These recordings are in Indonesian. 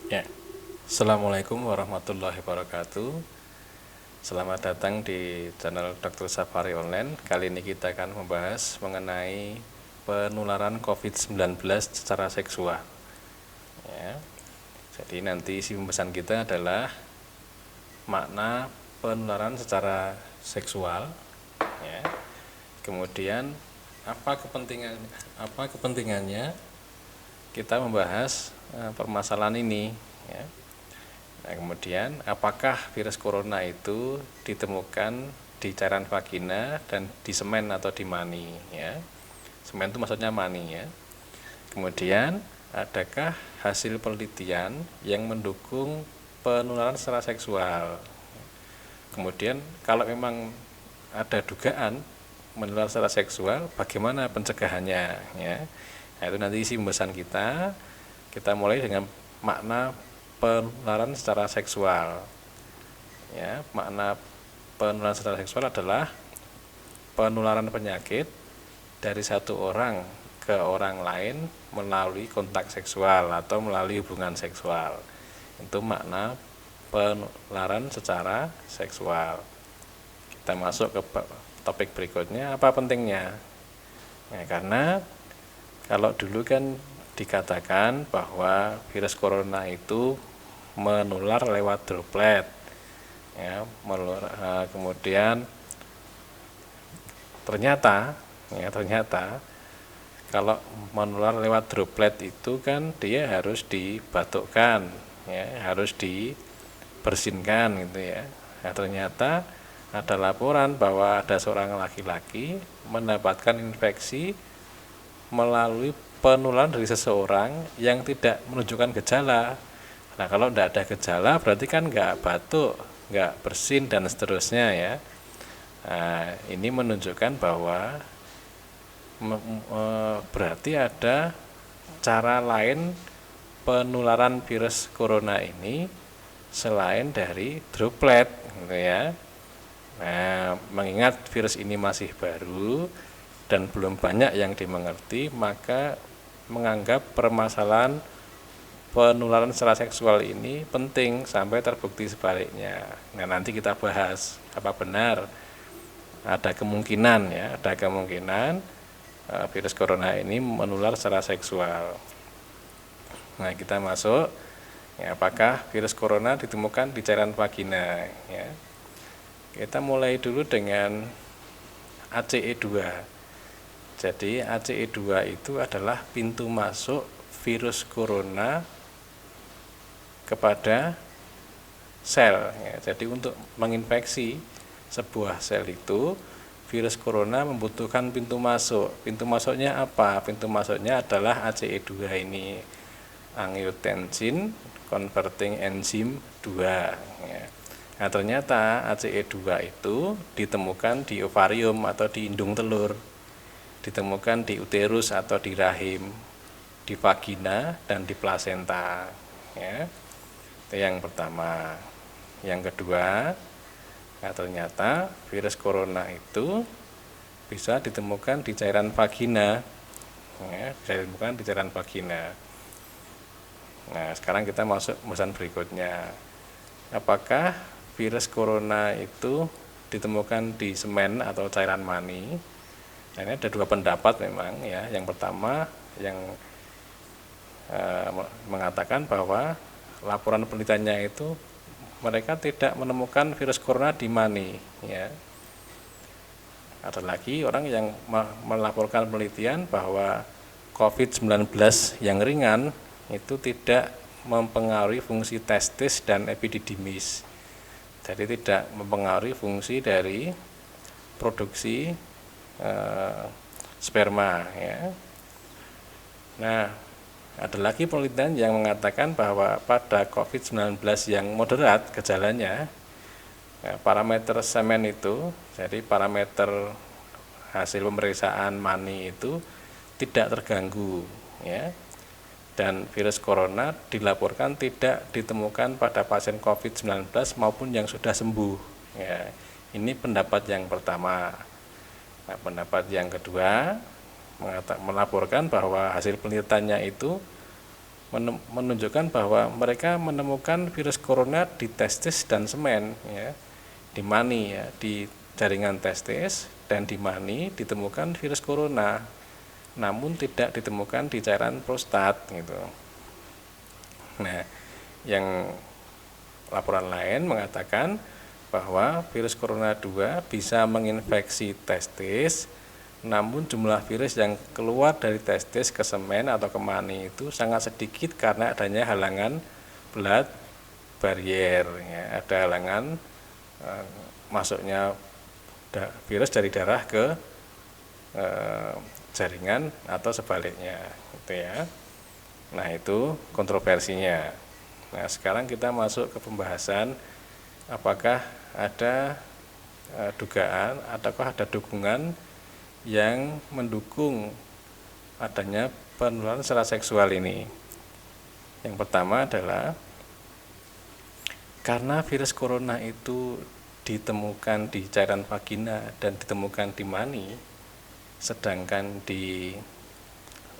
Ya, Assalamualaikum warahmatullahi wabarakatuh. Selamat datang di channel Dr. Safari Online. Kali ini kita akan membahas mengenai penularan COVID-19 secara seksual. Ya, jadi nanti isi pembahasan kita adalah makna penularan secara seksual. Ya, kemudian apa kepentingannya kita membahas permasalahan ini. Ya. Nah, kemudian apakah virus corona itu ditemukan di cairan vagina dan di semen atau di mani, ya. Semen itu maksudnya mani, ya. Kemudian adakah hasil penelitian yang mendukung penularan secara seksual? Kemudian kalau memang ada dugaan menular secara seksual, bagaimana pencegahannya, ya. Nah, itu nanti isi pembahasan kita. Kita mulai dengan makna penularan secara seksual. Ya, makna penularan secara seksual adalah penularan penyakit dari satu orang ke orang lain melalui kontak seksual atau melalui hubungan seksual. Itu makna penularan secara seksual. Kita masuk ke topik berikutnya, apa pentingnya? Ya, karena kalau dulu kan dikatakan bahwa virus corona itu menular lewat droplet, ya, kemudian ternyata kalau menular lewat droplet itu kan dia harus dibatukkan, ya, harus dibersinkan gitu, ya. Nah, ternyata ada laporan bahwa ada seorang laki-laki mendapatkan infeksi melalui penularan dari seseorang yang tidak menunjukkan gejala. Nah, kalau tidak ada gejala berarti kan nggak batuk, nggak bersin dan seterusnya, ya. Nah, ini menunjukkan bahwa berarti ada cara lain penularan virus corona ini selain dari droplet, gitu ya. Nah, mengingat virus ini masih baru dan belum banyak yang dimengerti, maka menganggap permasalahan penularan secara seksual ini penting sampai terbukti sebaliknya. Nah, nanti kita bahas apa benar ada kemungkinan, ya, ada kemungkinan virus corona ini menular secara seksual. Nah, kita masuk, ya, apakah virus corona ditemukan di cairan vagina, ya. Kita mulai dulu dengan ACE2. Jadi ACE2 itu adalah pintu masuk virus corona kepada sel, ya. Jadi untuk menginfeksi sebuah sel itu virus corona membutuhkan pintu masuk. Pintu masuknya apa? Pintu masuknya adalah ACE2 ini, angiotensin converting enzyme 2, ya. Nah, ternyata ACE2 itu ditemukan di ovarium atau di indung telur, ditemukan di uterus atau di rahim, di vagina dan di plasenta, ya. Itu yang pertama. Yang kedua, nah, ternyata virus corona itu bisa ditemukan di cairan vagina, ya, bisa ditemukan di cairan vagina. Nah, sekarang kita masuk pembahasan berikutnya. Apakah virus corona itu ditemukan di semen atau cairan mani? Nah, ini ada dua pendapat memang, ya. Yang pertama yang mengatakan bahwa laporan penelitiannya itu mereka tidak menemukan virus corona di mani, ya. Ada lagi orang yang melaporkan penelitian bahwa COVID-19 yang ringan itu tidak mempengaruhi fungsi testis dan epididymis. Jadi tidak mempengaruhi fungsi dari produksi sperma, ya. Nah, ada lagi penelitian yang mengatakan bahwa pada COVID-19 yang moderat gejalanya, parameter semen itu, jadi parameter hasil pemeriksaan mani itu tidak terganggu, ya. Dan virus corona dilaporkan tidak ditemukan pada pasien COVID-19 maupun yang sudah sembuh, ya. Ini pendapat yang pertama. Nah, pendapat yang kedua melaporkan bahwa hasil penelitiannya itu menunjukkan bahwa mereka menemukan virus corona di testis dan semen, ya, di mani, ya, di jaringan testis dan di mani ditemukan virus corona, namun tidak ditemukan di cairan prostat gitu. Nah, yang laporan lain mengatakan bahwa virus corona 2 bisa menginfeksi testis, namun jumlah virus yang keluar dari testis ke semen atau ke mani itu sangat sedikit karena adanya halangan blood barrier, ya, ada halangan masuknya virus dari darah ke jaringan atau sebaliknya, gitu ya. Nah, itu kontroversinya. Nah, sekarang kita masuk ke pembahasan apakah ada dugaan ataukah ada dukungan yang mendukung adanya penularan secara seksual ini. Yang pertama adalah karena virus corona itu ditemukan di cairan vagina dan ditemukan di mani, sedangkan di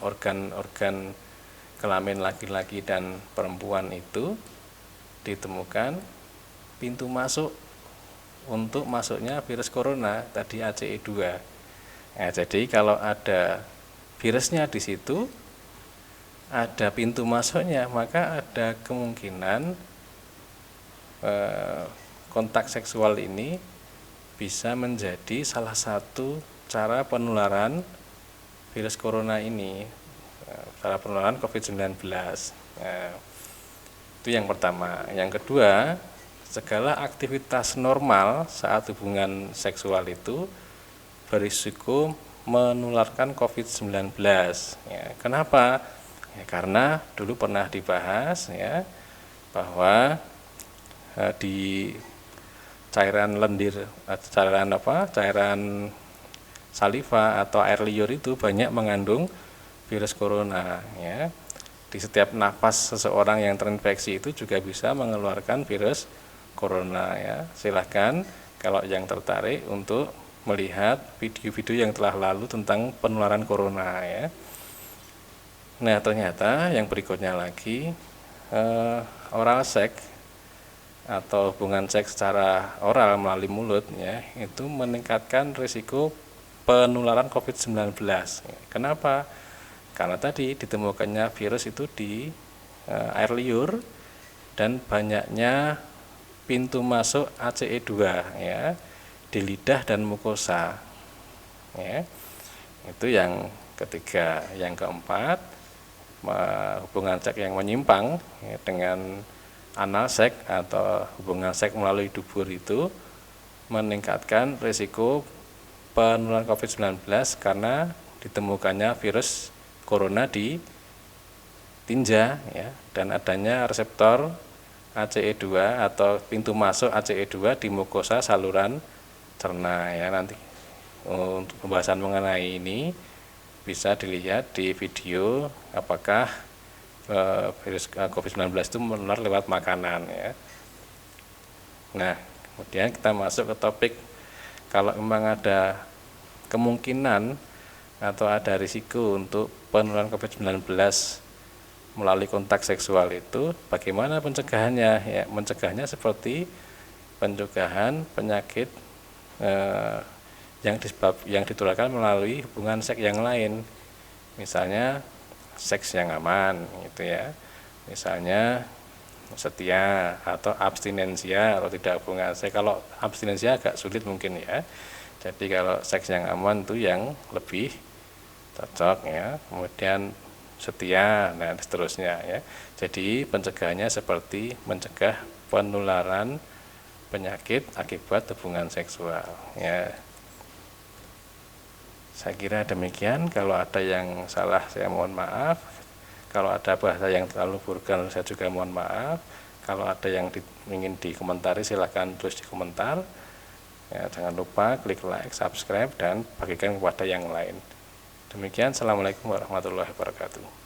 organ-organ kelamin laki-laki dan perempuan itu ditemukan pintu masuk untuk masuknya virus corona tadi ACE2. Nah, jadi kalau ada virusnya di situ, ada pintu masuknya, maka ada kemungkinan kontak seksual ini bisa menjadi salah satu cara penularan virus corona ini, cara penularan COVID-19. Nah, itu yang pertama. Yang kedua, segala aktivitas normal saat hubungan seksual itu berisiko menularkan COVID-19. Ya, kenapa? Ya, karena dulu pernah dibahas, ya, bahwa di cairan lendir, cairan saliva atau air liur itu banyak mengandung virus corona, ya. Di setiap nafas seseorang yang terinfeksi itu juga bisa mengeluarkan virus corona, ya. Silahkan kalau yang tertarik untuk melihat video-video yang telah lalu tentang penularan corona, ya. Nah, ternyata yang berikutnya lagi, oral sex atau hubungan seks secara oral melalui mulut, ya, itu meningkatkan risiko penularan COVID-19. Kenapa? Karena tadi ditemukannya virus itu di air liur dan banyaknya pintu masuk ACE2, ya, di lidah dan mukosa, ya. Itu yang ketiga. Yang keempat, hubungan seks yang menyimpang, ya, dengan anal seks atau hubungan seks melalui dubur itu meningkatkan risiko penularan COVID-19 karena ditemukannya virus corona di tinja, ya, dan adanya reseptor ACE2 atau pintu masuk ACE2 di mukosa saluran cerna, ya. Nanti untuk pembahasan mengenai ini bisa dilihat di video apakah virus COVID-19 itu menular lewat makanan, ya. Nah, kemudian kita masuk ke topik kalau memang ada kemungkinan atau ada risiko untuk penularan COVID-19 melalui kontak seksual itu, bagaimana pencegahannya? Ya, mencegahnya seperti pencegahan penyakit yang ditularkan melalui hubungan seks yang lain, misalnya seks yang aman, gitu ya. Misalnya setia atau abstinensia atau tidak hubungan seks. Kalau abstinensia agak sulit mungkin, ya. Jadi kalau seks yang aman itu yang lebih cocok, ya. Kemudian setia, dan seterusnya, ya. Jadi pencegahannya seperti mencegah penularan penyakit akibat hubungan seksual, ya. Saya kira demikian. Kalau ada yang salah saya mohon maaf. Kalau ada bahasa yang terlalu vulgar saya juga mohon maaf. Kalau ada yang ingin dikomentari silahkan tulis di komentar. Ya, jangan lupa klik like, subscribe, dan bagikan kepada yang lain. Demikian, Assalamualaikum warahmatullahi wabarakatuh.